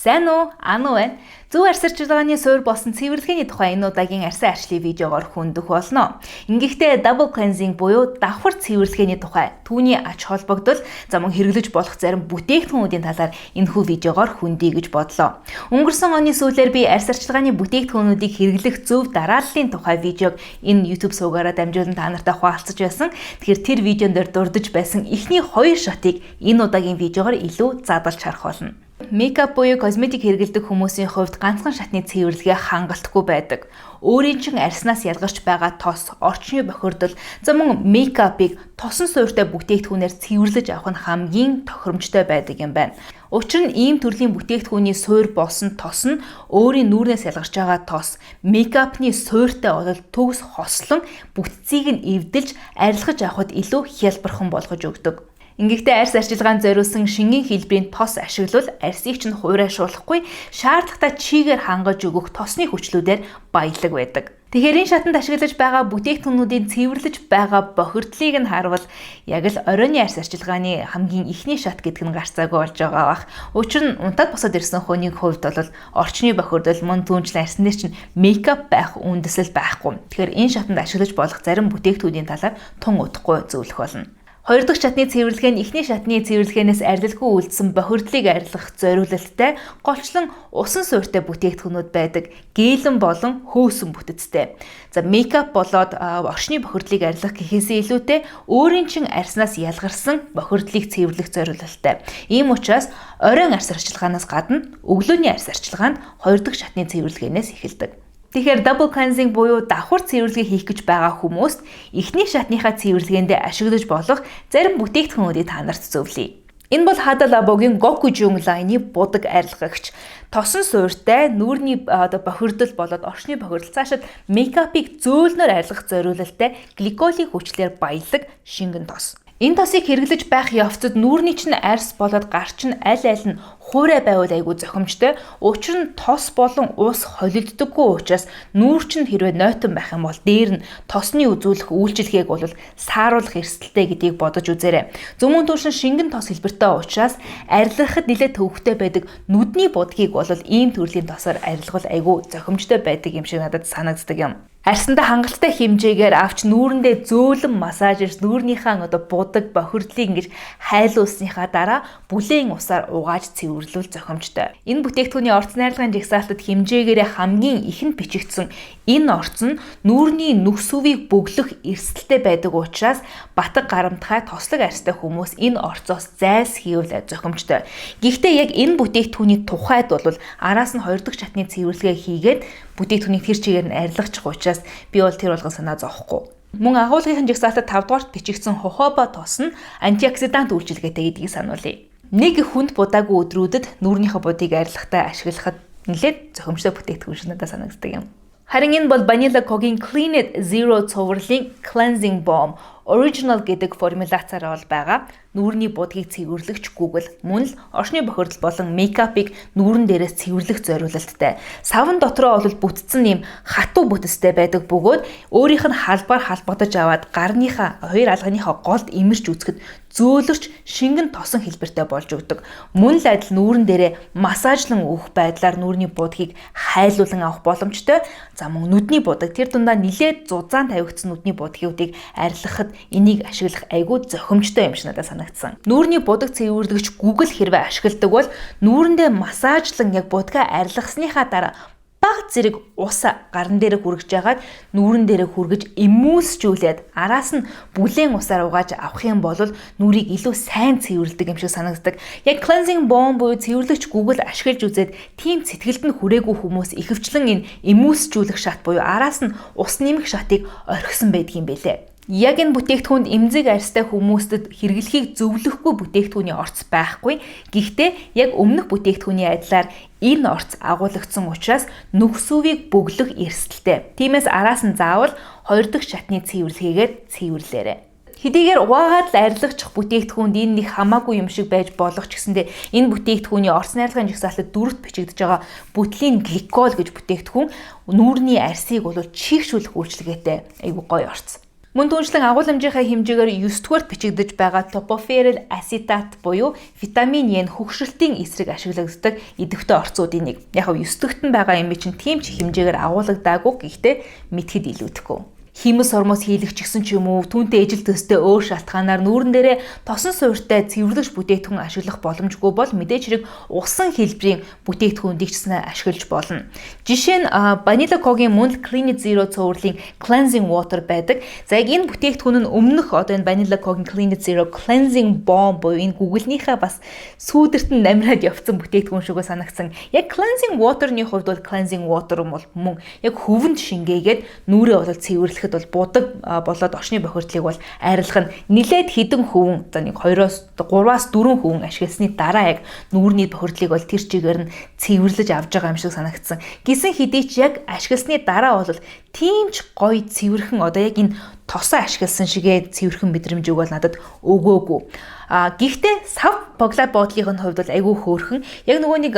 Сайн уу? Anu байна. Зөв арьсарчлагын суурь болсон цэвэрлэгээний тухай энэ удаагийн арьсан арчлын видеогоор хөндөх болно. Ингэхдээ double cleansing буюу давхар цэвэрлэгээний тухай түүний ач холбогдол мөн хэрэглэж болох зарим бүтээгдэхүүнүүдийн талаар энэхүү видеогоор хөндье гэж бодлоо. Өнгөрсөн оны сүүлээр би арьсарчлагын бүтээгдэхүүнүүдийг хэрэглэх зөв дарааллын тухай видеог энэ YouTube сувгаараа дамжуулан та нартай хуваалцаж байсан. Тэгэхээр тэр видеон дээр дурдж байсан эхний 2 шатыг энэ удаагийн видеогоор илүү задлж харах болно. Мейкап буюу косметик хэрэглэдэг хүмүүсийн хувьд ганцхан шатны цэвэрлэгээ хангалтгүй байдаг. Өөрийн чин арьснаас ялгарч байгаа тос, орчны бохирдол, мөн мейкапыг тосон суурьтай бүтээгдэхүүнээр цэвэрлэж авах нь хамгийн тохиромжтой байдаг юм байна. Учир нь ийм төрлийн бүтээгдэхүүний суурь болсон тос нь өөрийн нүүрнээс ялгарч байгаа тос, мейкапны суурьтай бол төгс хослон бүтцийг нь эвдэлж арилгаж авахд илүү хялбархан болгож өгдөг. Ингэхдээ арьс арчилгаанд зориулсан шингийн хэлбэрийн тос ашиглавал арьсыг чинь хуурайшуулахгүй шаардлагатай чигээр хангаж өгөх тосны хүчлүүдээр баялаг байдаг. Тэгэхээр энэ шатанд ашиглаж байгаа бүтээгдэхүүнүүдийн цэвэрлэж байгаа бохирдлыг нь харвал яг л оройн арьс арчилгааны хамгийн ихний шат гэдэг нь гарцаагүй болж байгаа бах. Учир нь унтаад босоод ирсэн хүний хувьд бол орчны бохирдол мөн түүнчлэн арьсан дээр чинь мейкап байх үндэслэл байхгүй. Тэгэхээр энэ шатанд ашиглаж болох зарим бүтээгдэхүүнийн талаар тун удахгүй зөвлөх болно. Хоёр дахь шатны цэвэрлэгээ нь эхний шатны цэвэрлэгээнээс арилалгүй үлдсэн бохирдлыг арилгах зориулалттай голчлон усан суурьтай бүтээгдэхүүнүүд байдаг. Гээлэн болон хөөсөн бүтэцтэй. Мейкап болоод орчны бохирдлыг арилгах гэхээсээ илүүтэй өөрийн чин арьснаас ялгарсан бохирдлыг цэвэрлэх зориулалттай. Ийм учраас оройн арьс арчилгаанаас гадна өглөөний арьс арчилгаанд хоёр дахь шатны цэвэрлэгээнээс эхэлдэг. Тэгэхээр double cleansing буюу давхар цэвэрлэгээ хийх гэж байгаа хүмүүст эхний шатныхаа цэвэрлэгээндээ ашиглаж болох зарим бүтээгдэхүүнүүдийг та нарт зөвлөе. Энэ бол Hada Labo-гийн Gokujung line-ы будаг арилгагч. Тосон суурьтай нүүрний бохирдол болоод орчны бохирдол цаашид мейкапыг зөөлнөр арилгах зориулалттай гликолийн хүчлээр баялаг шингэн тос. Энэ тосыг хэрэглэж байх явцад нүүрний чинь арьс болоод гар чинь аль аль нь хуурай байвал айгүй зохимжтой. Учир нь тос болон ус холилддоггүй учраас нүүр чинь хэрвээ нойтон байх юм бол дээр нь тосны үзүүлэх үйлчилгээг бол сааруулах эрсдэлтэй гэдгийг бодож үзээрэй. Зөвмөн туршин шингэн тос хэлбэртэй учраас арилгахад нэлээд төвөгтэй байдаг нүдний будгийг бол ийм төрлийн тосоор арилгавал айгүй зохимжтой байдаг юм шиг надад санагддаг юм. Арьсандаа хангалттай хэмжээгээр авч нүүрэндээ зөөлөн массажирж нүүрнийхээ будаг бохирдлыг ингэж хайлуулсныхаа дараа бүлээн усаар угааж цэвэрлүүл зохимжтой. Энэ бүтээгдэхүүний орц найрлагын жагсаалтад хэмжээгээрээ хамгийн ихэнд бичигдсэн энэ орц нь нүүрний нүхс өвийг бөглөх эрсдэлтэй байдаг учраас батг гарамтгай тослог арьстай хүмүүс энэ орцоос зайлсхийвэл зохимжтой. Гэхдээ яг энэ бүтээгдэхүүний тухайд бол араас нь хоёр дахь шатны цэвэрлэгээ хийгээд бүтээгдэхүүнийг тэр чигээр нь арилгаж учраас би бол тэр болгон санаа зовхгүй. Мөн агуулгын жагсаалтад 5 дугаарт бичигдсэн хохоба тос нь антиоксидант үйлчилгээтэй гэдгийг сануулъя. Нэг хүнд будаагүй өдрүүдэд нүүрнийхээ будыг арилгахад ашиглахад нэлээд зохимжтой бүтээгдэхүүн шиг надад санагддаг юм. Харин энэ бол Vanilla Co-гийн Clean It Zero цувралын Cleansing Balm Original гэдэг формуляцаараа бол байгаа. Нүүрний будгийг цэвэрлэгч Google мөн л орчны бохирдол болон мейкапыг нүүрэн дээрээс цэвэрлэх зориулалттай. Савн дотроо бол бүтцэн юм хатуу бүтэцтэй байдаг бөгөөд өөрийнх нь халбаар халбагдаж аваад гарныхаа хоёр алганыхаа голд имэрч үзэхэд зөөлөрч шингэн тосон хэлбэртэй болж өгдөг. Мөн л адил нүүрэн дээрээ массажлан өгөх байдлаар нүүрний будгийг хайлуулан авах боломжтой. Мөн нүдний будаг тэр дундаа нилээд зузаан тавигдсан нүдний будгуудыг арилгахад энийг ашиглах айгүй зохимжтой юм шиг надад санагдсан. Нүүрний будаг цэвэрлэгч Google хэрвээ ашигладаг бол нүүрэндээ массажлан яг будгаа арилгасныхаа дараа баг зэрэг ус гарн дээр хүргэж ягаад нүүрэн дээр хүргэж эмүүлсжүүлээд араас нь бүлээн усаар угааж авах юм бол нүрийг илүү сайн цэвэрлдэг юм шиг санагддаг. Яг cleansing balm буюу цэвэрлэгч Google ашиглаж үзээд тийм сэтгэлд нь хүрээгүй хүмүүс ихэвчлэн энэ эмүүлсжүүлэх шат буюу араас нь ус нэмэх шатыг орхисон байдгийн бэлээ. Яг энэ бүтээгдэхүүнд эмзэг арьстай хүмүүстэд хэрэглэхийг зөвлөхгүй бүтээгдэхүүний орц байхгүй. Гэхдээ яг өмнөх бүтээгдэхүүний адилаар энэ орц агуулгдсан учраас нүхс өвийг бөглөх эрсдэлтэй. Тиймээс араас нь заавал хоёр дахь шатны цэвэрлэгээр цэвэрлээрэй. Хэдийгээр угаагаад л арилгачих бүтээгдэхүүнд энэ нэг хамаагүй юм шиг байж болох ч гэсэндээ энэ бүтээгдэхүүний орц найрлагын жагсаалтад дөрөвт бичигдэж байгаа бүтлийн гликол гэж бүтээгдэхүүн нүүрний арьсыг чийгшүүлэх үйлчилгээтэй айгүй гоё орц. Мөн түншлэн агуулмжийнхаа хэмжээгээр 9-р бичигдэж байгаа топоферол ацетат буюу витамин Е хөгшрөлтийн эсрэг ашиглагддаг идэвхтэй орцуудын нэг. Яг нь 9 дэгт нь байгаа юм чинь тийм ч хэмжээгээр агуулгадаагүй, гэхдээ мэдхэд илүүдэхгүй. Химэс ормоос хийлэгч гэсэн ч юм уу түүнтэй ижил төстэй өөр шалтгаанаар нүүрэн дээрээ тосон суурьтай цэвэрлэгч бүтээгдэхүүн ашиглах боломжгүй бол мэдээж хэрэг усан хэлбэрийн бүтээгдэхүүнийг ч гэсэн ашиглаж болно. Жишээ нь Vanilla Coke-ийн мөн Clean Zero цувралын Cleansing Water байдаг. За яг энэ бүтээгдэхүүн нь өмнөх одоо энэ Vanilla Coke-ийн Clean Zero Cleansing Balm буюу энэ гүгэлнийхээ бас сүүдэрт нь намраад явцсан бүтээгдэхүүн шигээ санагдсан. Яг Cleansing Water-ны хувьд бол Cleansing Water бол мөн яг хөвөнд шингээгээд нүрээ бол цэвэрлэх бол будаг болоод орчны бохирдлыг бол арилгах нь нилээд хідэн хөвөн одоо нэг 2-оос 3-аас 4 хөвөн ашигласны дараа яг нүүрний бохирдлыг бол тэр чигээр нь цэвэрлэж авч байгаа юм шиг санагдсан. Гисэн хэдий ч яг ашигласны дараа бол тийм ч гоё цэвэрхэн одоо яг энэ тосоо ашигласан шигээ цэвэрхэн мэдрэмжийг бол надад өгөөгүй. Гэхдээ сав поглад бодлын хувьд бол айгүй хөөрхөн. Яг нөгөө нэг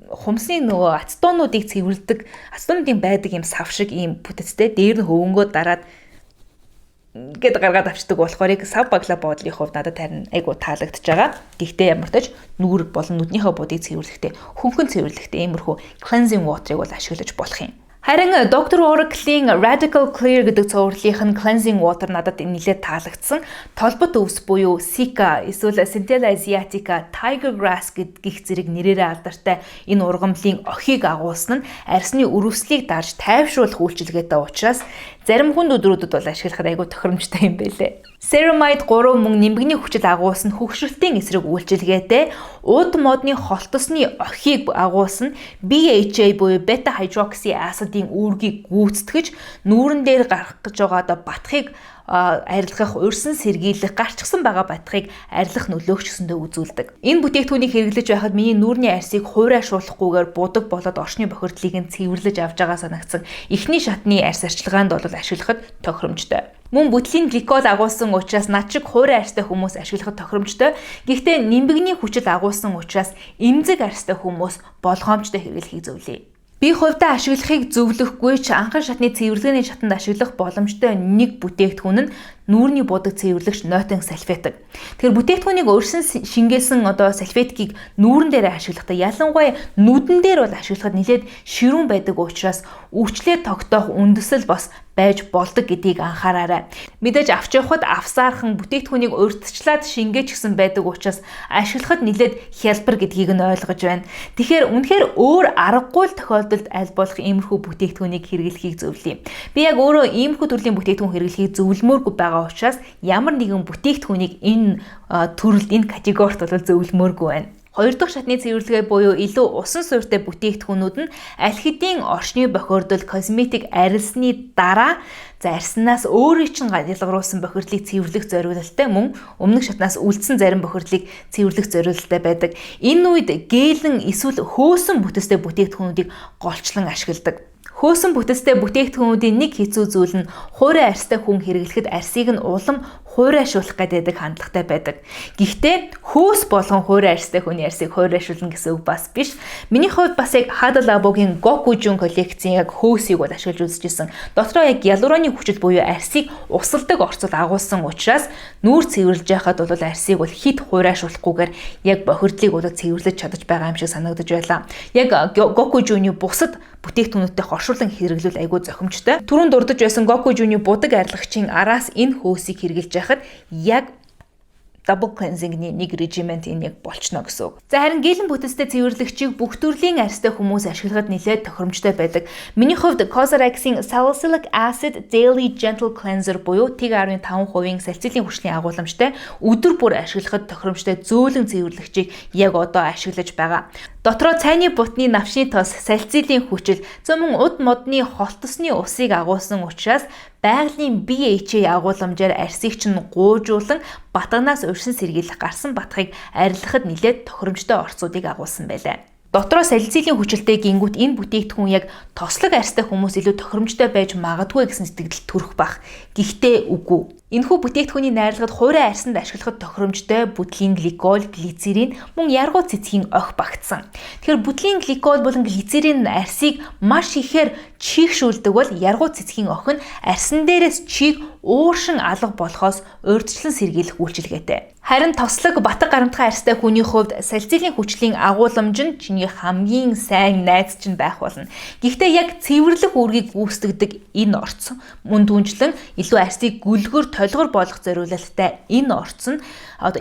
хумсны нөгөө ацетонуудыг цэвэрлдэг, ацетонуудын байдаг юм сав шиг ийм бүтэцтэй дээр нь хөвөнгөө дараад гээд гаргаад авчдаг болохоор яг сав поглад бодлын хувьд надад харин айгүй таалагдж байгаа. Гэхдээ ямар ч тач нүүр болон нүднийхээ бодыг цэвэрлэхдээ, хөнгөн цэвэрлэхдээ иймэрхүү cleansing water-ыг бол ашиглаж болох юм. Харин Dr. Oracle-ийн Radical Clear гэдэг цувралынх нь cleansing water надад нэлээд таалагдсан. Толбот өвс буюу Sika эсвэл Centella asiatica, Tiger grass гэх зэрэг нэрээрээ алдартай энэ ургамлын охийг агуулсан нь арсны өрөвслийг дарж тайвшруулах үйлчилгээтэй учраас зарим хүнд өдрүүдэд бол ашиглахад айгүй тохиромжтой юм байлээ. Ceramide 3 мөн нимбэгний хүчил агуулсан хөгшрөлтийн эсрэг үйлчилгээтэй уд модны холтосны охийг агуулсан BHA буюу beta hydroxy acid-ийн үүргийг гүйцэтгэж нүүрэн дээр гарах гэж байгаа одоо батхыг арилгах, урьсан сэргийлэх, гарчсан байгаа батхыг арилгах нөлөөгч гэсэндээ үзүүлдэг. Энэ бүтээгдэхүүнийг хэрэглэж байхад миний нүүрний арсыг хуурайшруулахгүйгээр будаг болоод орчны бохирдлыг нь цэвэрлэж авч байгаа санагдсан. Эхний шатны арс арчилгаанд бол ашиглахад тохиромжтой. Мөн бүтлийн гликол агуулсан учраас над шиг хуурай арстай хүмүүс ашиглахад тохиромжтой. Гэхдээ нимбэгний хүчил агуулсан учраас эмзэг арстай хүмүүс болгоомжтой хэрэглэхийг зөвлөе. Би хувьдаа ашиглахыг зөвлөхгүй ч анхан шатны цэвэрлэгээний шатанд ашиглах боломжтой нэг бүтээгдэхүүн нь нүүрний будаг цэвэрлэгч Noten салфетик. Тэгэхээр бүтээгдэхүүнийг өөрсөн шингээсэн одоо салфетикийг нүүрэн дээр ашиглахдаа ялангуяа нүдэн дээр бол ашиглахад нэлээд ширүүн байдаг учраас өвчлөө тогтоох үндэслэл бас байж болдог гэдгийг анхаараарай. Мэдээж авч явахад авсаархан бүтээгдэхүүнийг урьдчилаад шингээж гисэн байдаг учраас ашиглахад нэлээд хялбар гэдгийг нь ойлгож байна. Тэгэхээр үнэхээр өөр аргагүй тохиолдолд аль болох иймэрхүү бүтээгдэхүүнийг хэрэглэхийг зөвлөе. Би яг өөрөө иймэрхүү төрлийн бүтээгдэхүүн хэрэглэхийг зөвлөмөөргүй байгаа учраас ямар нэгэн бүтээгдэхүүнийг энэ төрөлд энэ категорид бол зөвлөмөөргүй байна. Хоёр дахь шатны цэвэрлэгээ буюу илүү усан суурьтай бүтээгдэхүүнүүд нь аль хэдийн орчны бохирдол косметик арилсны дараа арснаас өөрийн чинь ялгаруулсан бохирдлыг цэвэрлэх зориулалттай мөн өмнөх шатнаас үлдсэн зарим бохирдлыг цэвэрлэх зориулалттай байдаг. Энэ үед гээлэн эсвэл хөөсөн бүтэцтэй бүтээгдэхүүнүүдийг голчлон ашигладаг. Хөөсөн бүтэцтэй бүтээгдэхүүнүүдийн нэг хэцүү зүйл нь хуурай арстай хүн хэрэглэхэд арсыг нь улам хуурайшуулах гэдэг хандлагатай байдаг. Гэхдээ хөөс болгон хуурай арстай хүний арсыг хуурайшуулна гэсэн үг бас биш. Миний хувьд бас яг Hada Labo-гийн Gokujun коллекцийн яг хөөсийг бол ашиглаж үзчихсэн. Дотроо яг ялуураны хүчил буюу арсыг усалдаг орцол агуулсан учраас нүүр цэвэрлж байхад бол арсыг бол хит хуурайшуулахгүйгээр яг бохирдлыг бол цэвэрлэж чадаж байгаа юм шиг санагдаж байлаа. Яг Gokujun-ы бусад бүтээгдэхүүнүүдтэй хоршуулан хэрэглүүл айгүй зохимжтой. Түрүүнд дурдж байсан Gokujun-ы будаг арилгагчийн араас энэ хөөсийг хэрэглэж байхад яг double cleansing-ний нэг режимент энэ яг болчихно гэсэн үг. За харин гээлэн бүтэцтэй цэвэрлэгчийг бүх төрлийн арстай хүмүүс ашиглахад нэлээд тохиромжтой байдаг. Миний хувьд Cosrx-ийн Salicylic Acid Daily Gentle Cleanser буюу TIG 15% салицилын хүчлийн агуулмжтай өдөр бүр ашиглахад тохиромжтой зөөлөн цэвэрлэгчийг яг одоо ашиглаж байгаа. Дотроо цайны бутны навшны тос салицилын хүчил зөвхөн уд модны холтосны усыг агуулсан учраас байгалийн BHA агуулмжаар арсыг чинь гуйжуулан батганаас урьсан сэргийлэх гарсан батхыг арилгахад нэлээд тохиромжтой орцуудыг агуулсан байлаа. Дотроо салицилын хүчилтэй гингүүт энэ бүтээгдэхүүн яг тослог арстай хүмүүс илүү тохиромжтой байж магадгүй гэсэн сэтгэл төрөх бах. Гэхдээ үгүй. Энэхүү бүтээгдэхүүний найрлагад хуурай арсанд ашиглахад тохиромжтой бүтлийн гликол, глицерин мөн яргуу цэцгийн ох багтсан. Тэгэхээр бүтлийн гликол болон глицерин арсыг маш ихээр чийгшүүлдэг бол яргуу цэцгийн охин арьсан дээрээс чийг ууршин алга болохоос урьдчилан сэргийлэх үйлчилгээтэй. Харин тослог батг гарамтгай арьстай хүний хувьд салицилын хүчлийн агуулмж нь чиний хамгийн сайн найз чинь байх болно. Гэхдээ яг цэвэрлэх үүргийг гүйцэтгэдэг энэ орц мөн түнчлэн илүү арьсыг гүлгөр толгор болгох зориулалттай энэ орц нь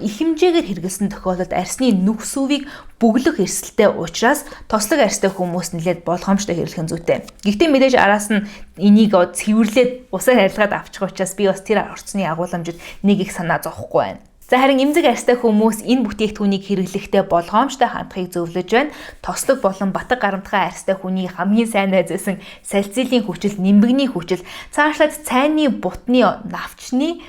их хэмжээгээр хэрэглэсэн тохиолдолд арьсны нүх сүвийг бүглэх эрсдэлтэй учраас тослог арьстай хүмүүс нэлээд болгоомжтой хэрэглэх зүйтэй. Гэхдээ мэдээж араас нь энийг цэвэрлээд усаар харилгаад авчих учраас би бас тэр орцны агуулмжид нэг их санаа зовхгүй байна. За харин эмзэг арьстай хүмүүс энэ бүтээгдэхүүнийг хэрэглэхдээ болгоомжтой хандахыг зөвлөж байна. Тослог болон батг гарамтгай арьстай хүний хамгийн сайн найз байсан салицилын хүчил, нимбэгний хүчил, цаашлаад цайны бутны навчны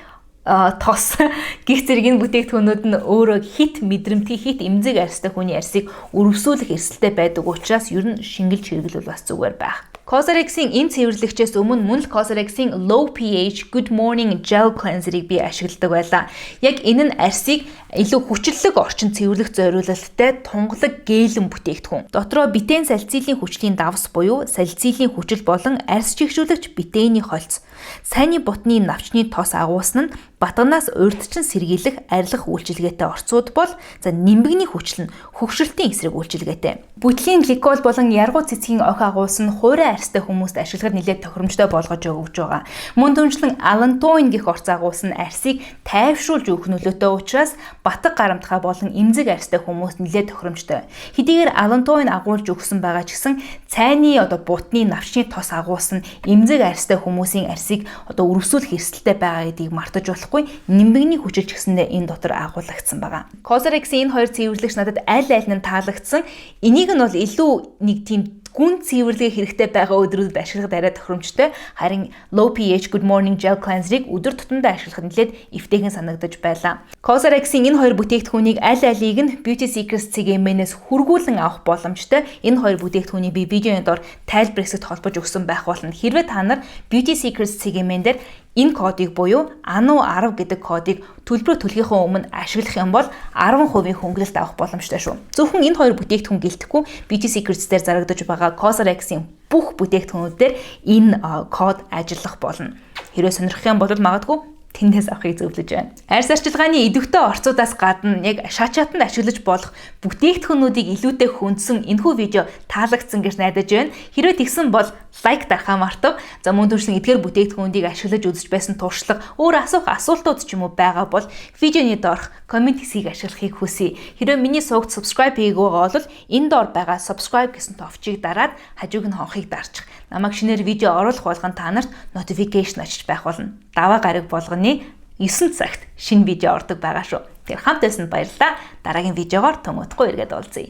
тос гих зэрэг энэ бүтээгдэхүүнүүд нь өөрөө хит мэдрэмтгий хит эмзэг арьстай хүний арьсыг өрөвсүүлэх эрсдэлтэй байдаг учраас ер нь шингэлж хэрэглүүл бас зүгээр байх. Cosrx-ийн энэ цэвэрлэгчээс өмнө мөн л Cosrx-ийн Low pH Good Morning Gel Cleanser-ыг би ашигладаг байлаа. Яг энэ нь арьсыг илүү хүчлэг орчин цэвэрлэх зориулалттай тунгалаг гээлэн бүтээгдэхүүн. Дотроо битэн салицилын хүчлийн давс буюу салицилын хүчил болон арьс чигшүүлэгч битэний холц. Сайны бутны навчны тос агуулсан нь батганаас урьдчилан сэргийлэх арилгах үйлчилгээтэй орцууд бол нимбэгний хүчил нь хөвгшөлтийн эсрэг үйлчилгээтэй. Бүтлийн гликол болон яргуу цэцгийн охи агуулсан хуурай арьстай хүмүүст ашиглахад нэлээд тохиромжтой болгож өгч байгаа. Мөн түнчлэн алантоин гэх орц агуулсан арьсыг тайвшруулж өгөх нөлөөтэй учраас батг гарамтгай болон эмзэг арьстай хүмүүст нэлээд тохиромжтой. Хэдийгээр алантоин агуулж өгсөн байгаа ч гэсэн цайны бутны навчны тос агуулсан эмзэг арьстай хүмүүсийн арьсыг өрөвсүүлэх эрсдэлтэй байгаа гэдгийг мартаж болохгүй. Нимбэгний хүчилж гэсэндээ энэ дотор агуулгдсан байгаа. Cosrx-ийн энэ хоёр цэвэрлэгч надад аль нь таалагдсан. Энийг нь бол илүү нэг тийм гүн цэвэрлэгээ хэрэгтэй байгаа өдрүүдэд ашиглахад арай тохиромжтой. Харин Low pH Good Morning Gel Cleanser-ыг өдөр тутамдаа ашиглахад нэлээд эвтэйхэн санагдаж байлаа. Cosrx-ийн энэ хоёр бүтээгдэхүүнийг аль алийг нь Beauty Secrets CGM-ээс хүргүүлэн авах боломжтой. Энэ хоёр бүтээгдэхүүнийг би видеоны доор тайлбар хэсэгт холбож өгсөн байх болно. Хэрвээ та нар Beauty Secrets CGM-ээр энэ кодыг буюу ANU10 гэдэг кодыг төлбөрөө төлөхийнхөө өмнө ашиглах юм бол 10% хөнгөлөлт авах боломжтой шүү. Зөвхөн энэ хоёр бүтээгдэхүүн гэлтэхгүй Beauty Secrets дээр зарагдаж байгаа Cosrx-ийн бүх бүтээгдэхүүнүүдээр энэ код ажиллах болно. Хэрвээ сонирхох юм бол магадгүй тэндээс авахыг зөвлөж байна. Арьс арчилгааны идэвхтэй орцуудаас гадна яг шат шатанд ашиглаж болох бүтээгдэхүүнүүдийг илүүтэй хүндсэн энэхүү видео таалагдсан гэж найдаж байна. Хэрвээ тэгсэн бол лайк дарахаа мартав. За мөн төрсөн эдгээр бүтээгдэхүүнийг ашиглаж үзэж байсан туршлага, өөр асуух асуултууд ч юм уу байгаа бол видеоны доорх комент хэсгийг ашиглахыг хүсье. Хэрвээ миний сувгт subscribe хийгээгүй байгаа бол энэ доор байгаа subscribe гэсэн товчийг дараад хажууг нь хонхыг дарчих. Намайг шинээр видео оруулах болгон та нарт notification очиж байх болно. Даваа гараг болгоны 9 цагт шинэ видео ордог байгаа шүү. Тэгэхээр хамт байсанд баярлалаа. Дараагийн видеогоор тун утгагүй эргээд уулзъя.